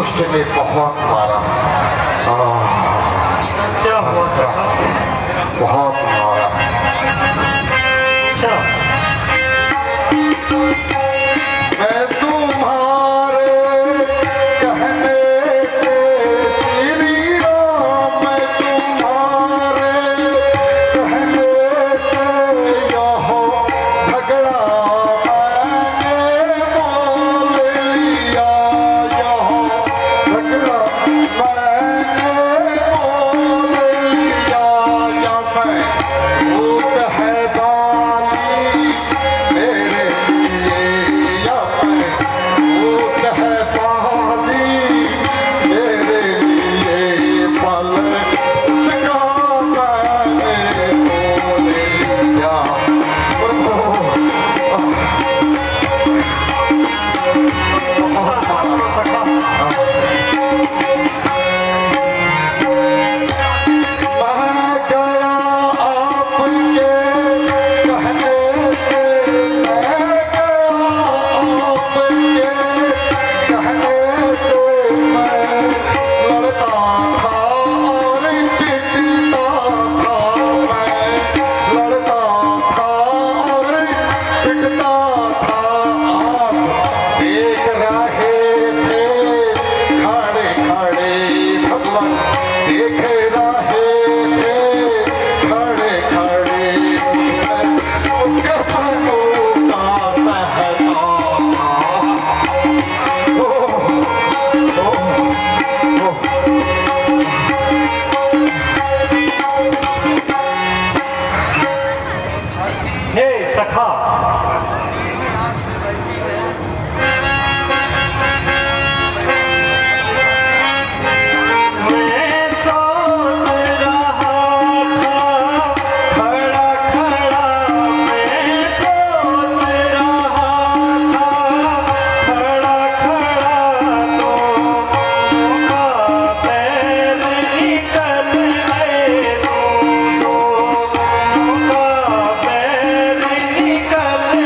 दुष्ट ने बहुत मारा। क्या हुआ सखा? बहुत मारा। अच्छा, मैं तुम्हारे कहने से श्री राम, मैं तुम्हारे कहने से यह झगड़ा मैंने मोल लिया, यह झगड़ा मैंने मोल लिया। या मैं भूत है बाली मेरे लिए, या मैं भूत है बाली मेरे लिए, फल उसका मैंने मोल लिया। प्रभु सखा मैं गया आपके कहने से, मैं गया आपके कहने से, मैं लड़ता था और पिटता था, मैं लड़ता था और पिटता था। आप देख रहे थे खड़े खड़े, भगवान देख रहे थे खड़े खड़े, उनके फलों का सहता था। हे सखा, मैं सोच रहा था खड़ा खड़ा, मैं सोच रहा था खड़ा खड़ा, दोनों का पैर निकल गए, दोनों का पैर निकल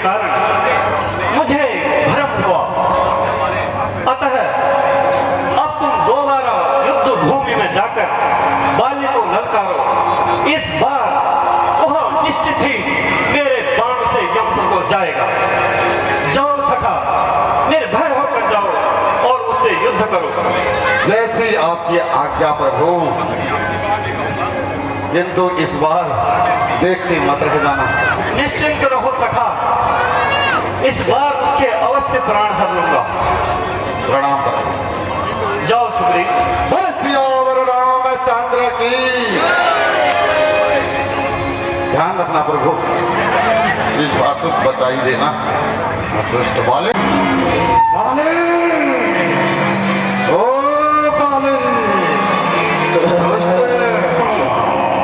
कारण मुझे भ्रम हुआ। अतः अब तुम दोबारा युद्ध भूमि में जाकर बाली को ललकारो। इस बार वह निश्चित ही मेरे बाण से यमपुर को जाएगा। जाओ सखा, निर्भय होकर जाओ और उससे युद्ध करो। जैसी आपकी आज्ञा प्रभु, किंतु इस बार देखते मत रह जाना। निश्चिंत रहो सखा, इस बार उसके अवश्य प्राण हर लूंगा। प्रणाम करो। जाओ सुग्रीव। सियावर रामचंद्र की। ध्यान रखना प्रभु, इस बात को बताई देना। दुष्ट बाले बाले, ओ बाले,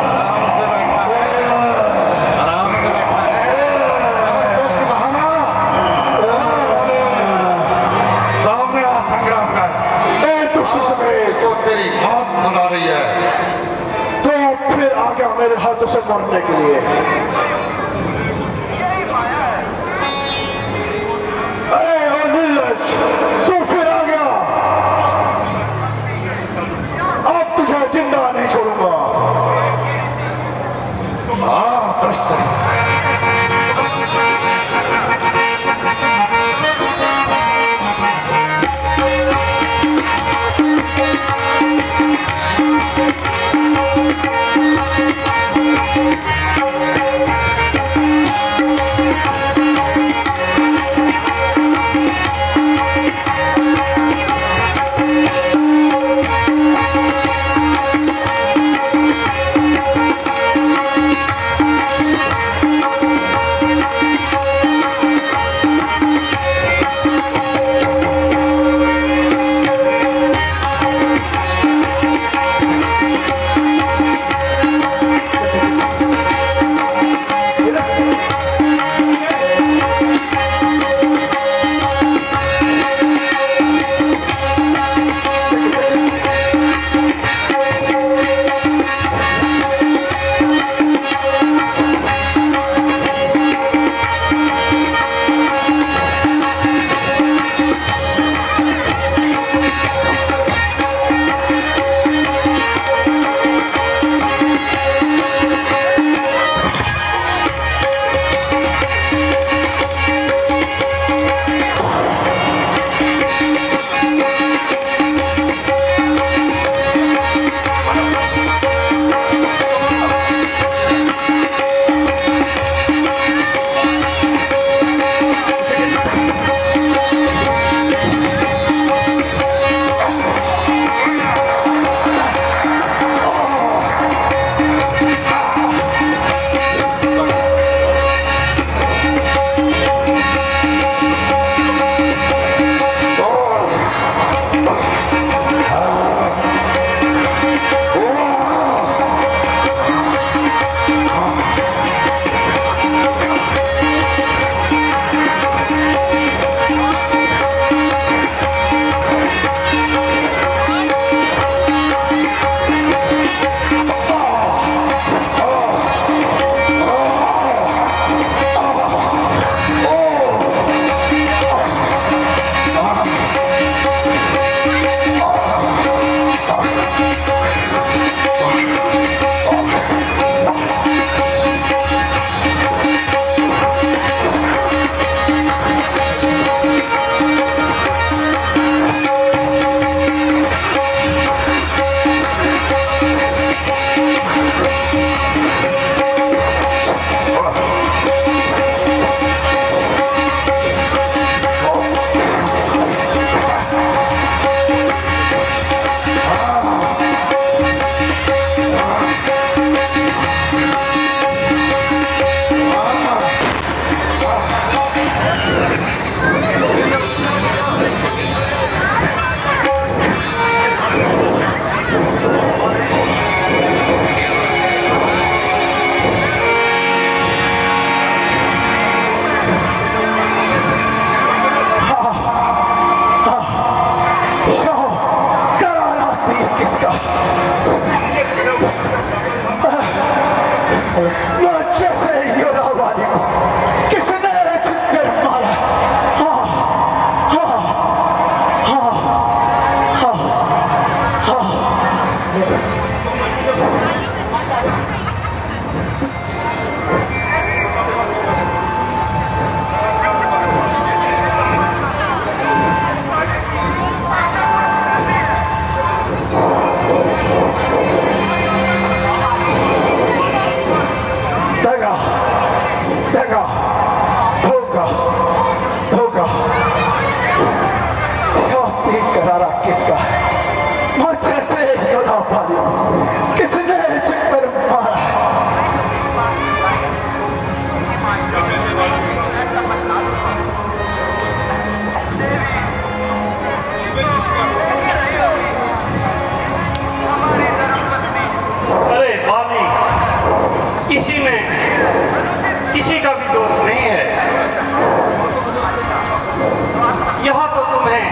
आराम से रखना है, आराम से रखना है। दुष्ट बहाना, सामने आ संग्राम कर। ए दुष्ट समेत तो तेरी मौत बुला रही है। तो फिर आ गया मेरे हाथों से मरने के लिए। अरे ओ नीरज, तू फिर आ गया। अब तुझे जिंदा नहीं छोड़ूंगा। हाँ दुष्ट, दगा, धोखा, धोखा। यह करारा किसका? मुझे से योद्धा पाली किसने चक्कर मारा? अरे बाली, इसी में किसी का भी दोष नहीं है। यहाँ तो तुम्हें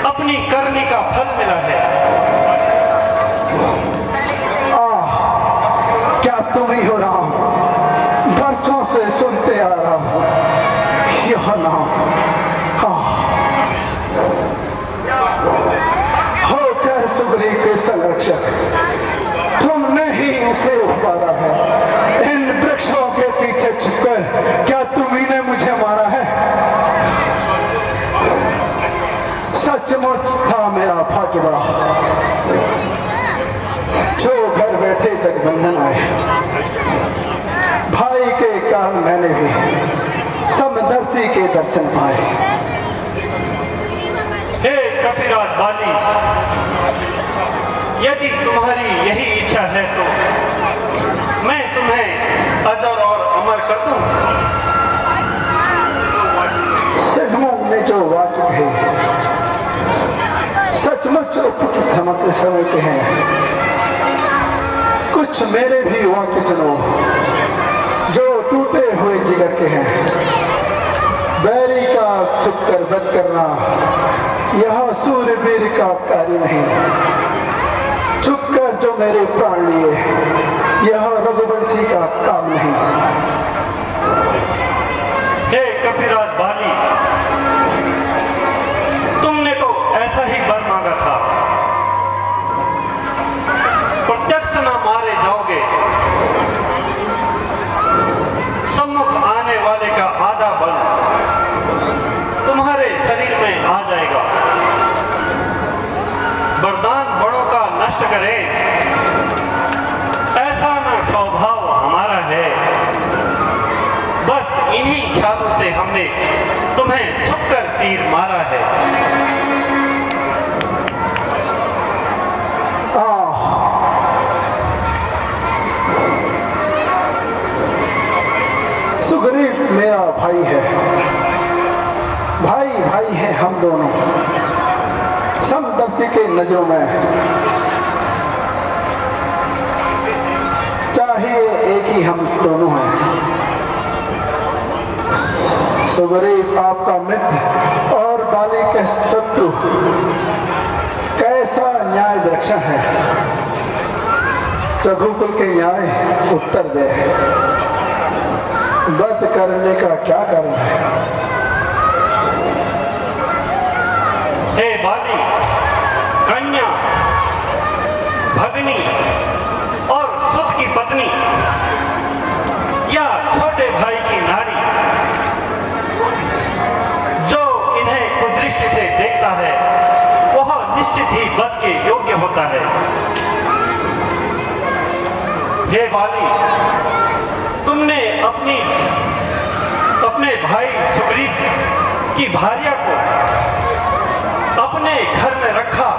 अपनी करनी का फल मिला है। क्या तुम ही हो राम? बरसों से सुनते आ रहा हूं यह नाम। होकर सुग्रीव के संरक्षक तुमने ही उसे उबारा है। इन वृक्षों के पीछे छुपकर क्या तुम्ही ने मुझे मारा है? सचमुच था मेरा भाग्य बड़ा जो घर बैठे जगबंधन आए। भाई के कारण मैंने भी समदर्शी के दर्शन पाए। हे कपिराज बाली, यदि तुम्हारी यही इच्छा है तो मैं तुम्हें अजर और अमर कर दूं। सजमुख ने जो वाक्य कहे सचमुच उपयुक्त समग्र समय के हैं। कुछ मेरे भी वाक्य सुनो जो टूटे हुए जिगर के हैं। बैरी का छुपकर वध करना यह सूर्यवीर का कार्य नहीं। छुपकर जो मेरे प्राण लिए यह रघुवंशी का काम नहीं। हे कपिराज बाली, तुमने तो ऐसा ही वर मांगा था। प्रत्यक्ष न मारे जाओगे, सम्मुख आने वाले का आधा बल तुम्हारे शरीर में आ जाएगा। वरदान बड़ों का नष्ट करे, ऐसा न स्वभाव हमारा है। बस इन्हीं ख्यालों से हमने तुम्हें छुपकर तीर मारा है। सुग्रीव मेरा भाई है। भाई भाई है हम दोनों। समदर्शी के नजरों में चाहे एक ही हम दोनों हैं। सुग्रीव आपका मित्र और बाली के शत्रु कैसा न्याय वृक्षण है। रघुकुल के न्याय उत्तर दे। वध करने का क्या कारण है? हे बाली, कन्या, भगनी और सुत की पत्नी या छोटे भाई की नारी, जो इन्हें कुदृष्टि से देखता है वह निश्चित ही वध के योग्य होता है। हे बाली, तुमने अपने भाई सुग्रीव की भार्या को अपने घर में रखा।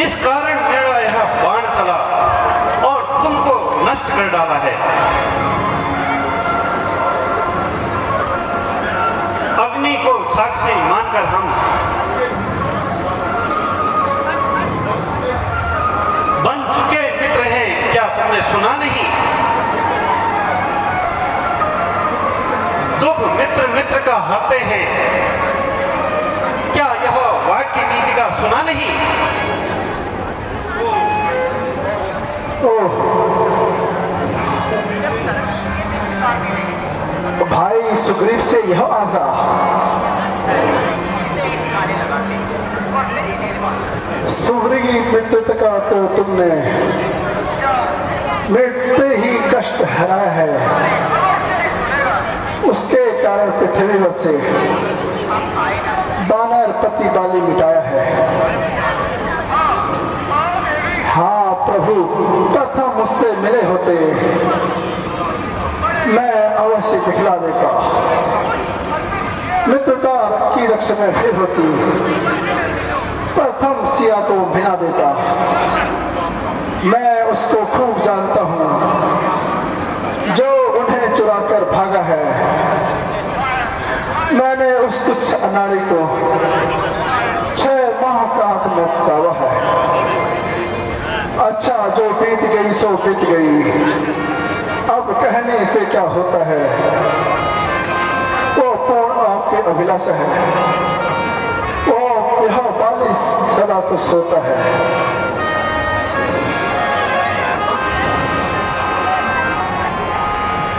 इस कारण मेरा यह बाण चला और तुमको नष्ट कर डाला है। अग्नि को साक्षी मानकर हम बन चुके मित्र हैं, क्या तुमने सुना नहीं? दुख मित्र मित्र का हरते हैं, क्या यह वाक्य नीति का सुना नहीं? भाई सुग्रीव से यह आशा सुग्रीव मित्रता का तो तुमने मिटते ही कष्ट हराया है। उसके कारण पृथ्वी पर से बानर पति बाली मिटाया है। हाँ प्रभु, प्रथम मुझसे मिले होते मैं दिखला देता, मित्रता की रक्ष में फिर होती, प्रथम सिया को भिना देता। मैं उसको खूब जानता हूं जो उन्हें चुराकर भागा है। मैंने उस तुच्छ अनाड़ी को 6 माह का आंख में दावा है। अच्छा, जो बीत गई सो बीत गई, अब कहने से क्या होता है। वो पूर्ण आपके अभिलाषा है, वो यह बाली सदा तो सोता है।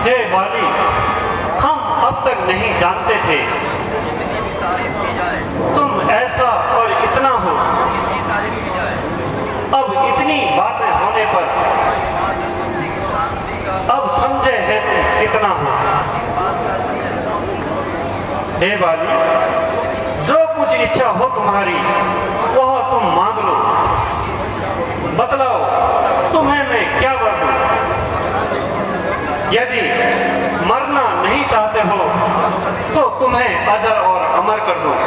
हे बाली, हम अब तक नहीं जानते थे तुम ऐसा और इतना हो। अब इतनी बातें होने पर अब समझे है तुम कितना हो। हे बाली, जो कुछ इच्छा हो तुम्हारी वह तुम मांग लो। बतलाओ तुम्हें मैं क्या वर दूं। यदि मरना नहीं चाहते हो तो तुम्हें अजर और अमर कर दूं।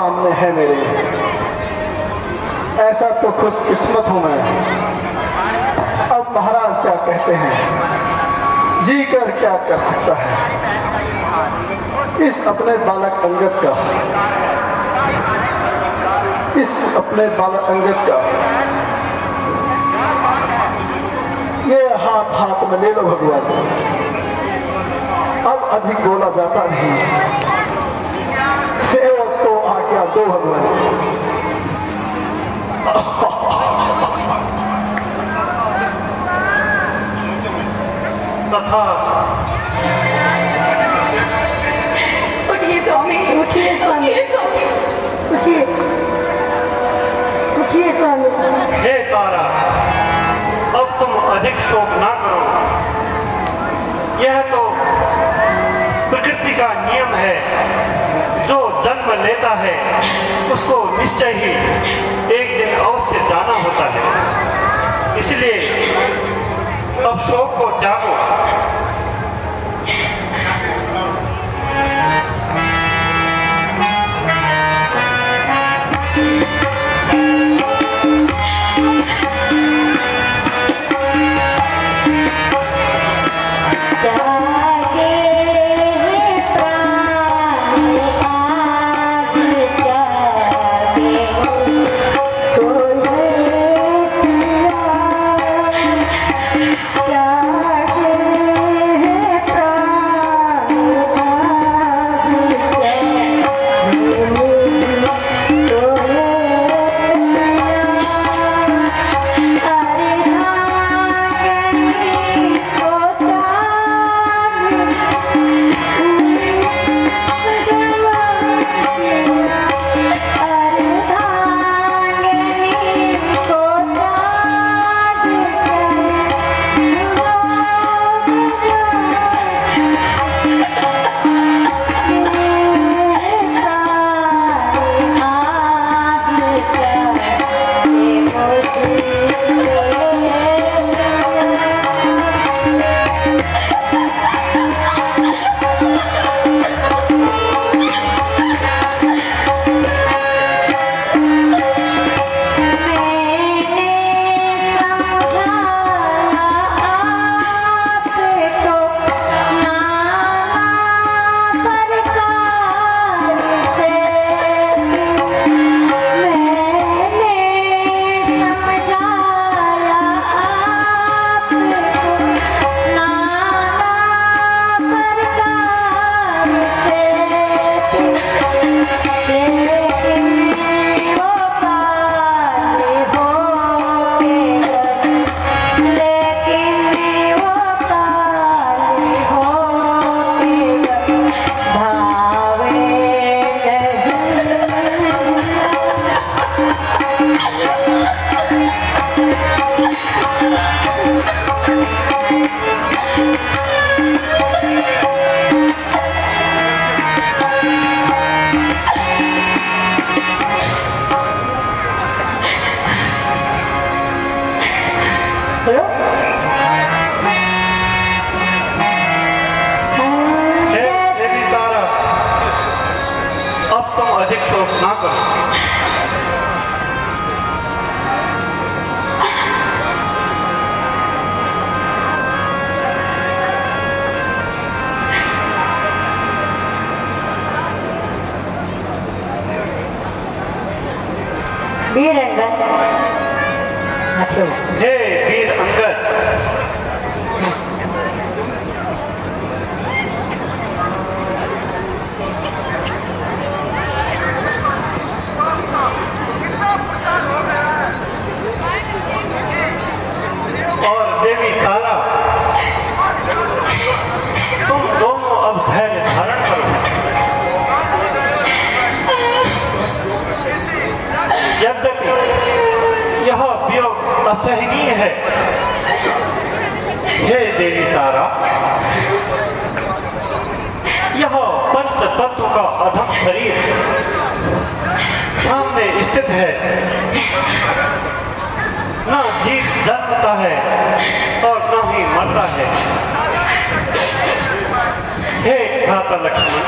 सामने है मेरे। ऐसा तो खुशकिस्मत हूं मैं। अब महाराज क्या कहते हैं, जी कर क्या कर सकता है। इस अपने बालक अंगद का, इस अपने बालक अंगद का ये हाथ हाथ में ले लो भगवान। अब अधिक बोला जाता नहीं, सेवक को आज्ञा दो भगवान। तथास्तु। उठिए स्वामी, उठिए स्वामी, उठिए, उठिए स्वामी। हे तारा, अब तुम अधिक शोक ना करो। यह तो प्रकृति का नियम है, जो जन्म लेता है उसको निश्चय ही एक दिन अवश्य जाना होता है। इसलिए अब शोक को त्यागो। वीर अंगद, अच्छा हे वीर अंगद, और देवी तारा, तुम दोनों अब धैर्य धारण करो। यद्यपि यह वियोग असहनीय है, हे देवी तारा, यह पंच तत्व का अधम शरीर सामने स्थित है। न जीव जन्मता है और न ही मरता है। हे भ्राता लक्ष्मण,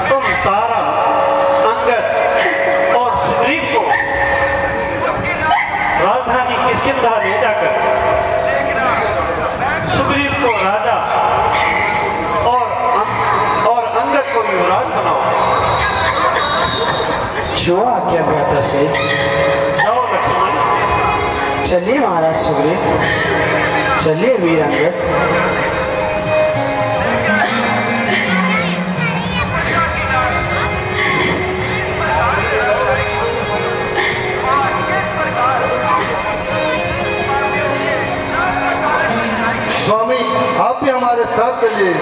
तुम चलिए महाराज सुग्रीव, चलिए वीर अंगद। स्वामी आप भी हमारे साथ चलिए।